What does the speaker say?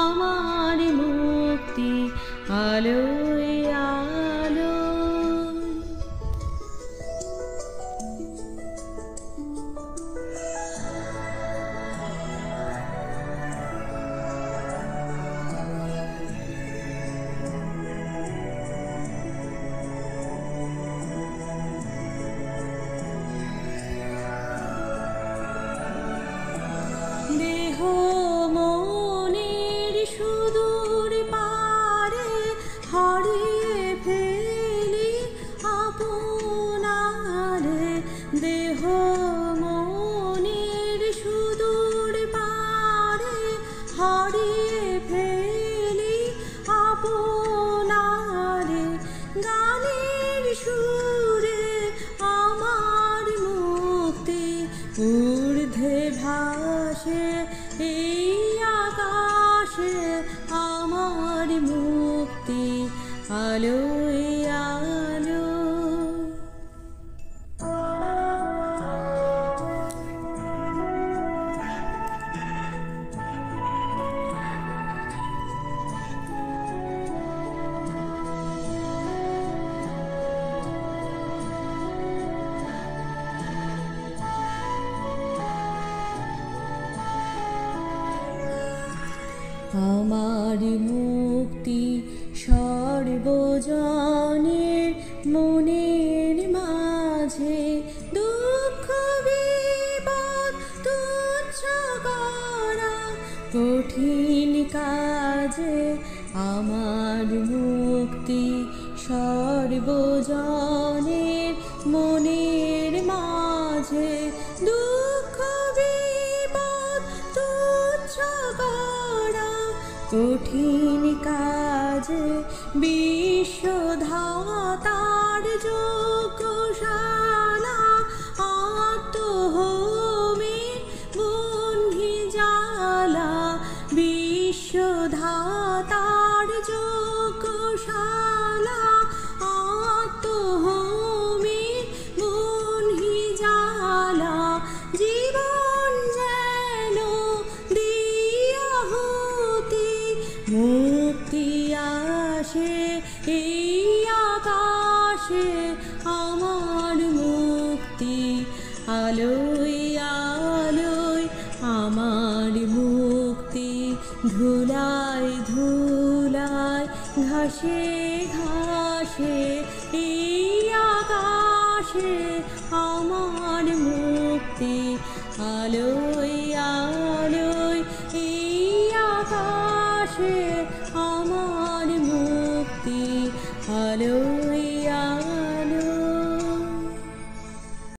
আমার মুক্তি আলোয় আলোয়। দেহ মনের সুদূর পারে হারিয়ে ফেলি আপনারে। দেহ মনের সুদূর পারে হারিয়ে ফেলি আপনারে। গানের সুরে আমার মুক্তি ঊর্ধ্বে ভাসে এই আকাশে, আমার মুক্তি আলোয় আলোয়। আমার মুক্তি সর্বজনের মনের মাঝে, দুঃখ বিপদ তুচ্ছ করা কঠিন কাজে। আমার মুক্তি সর্বজনের মনের মাঝে, দুঃখ বিপদ তুচ্ছ করা কঠিন কাজে। বিশ্বধাতার যজ্ঞশালা আত্মহোমে বন্ধি জ্বালা। বিশ্বধাতার যজ্ঞশালা আত্মহোমে বন্ধি জ্বালা। জীবন যেন দিয়াহুতি মুক্তি আসে এই আকাশে, আমার মুক্তি আলোয় আলোয়। আমার মুক্তি ধুলায় ধুলায় ঘাসে ঘাসে এই আকাশে, আমার মুক্তি আলোয় আলোয় এই আকাশে।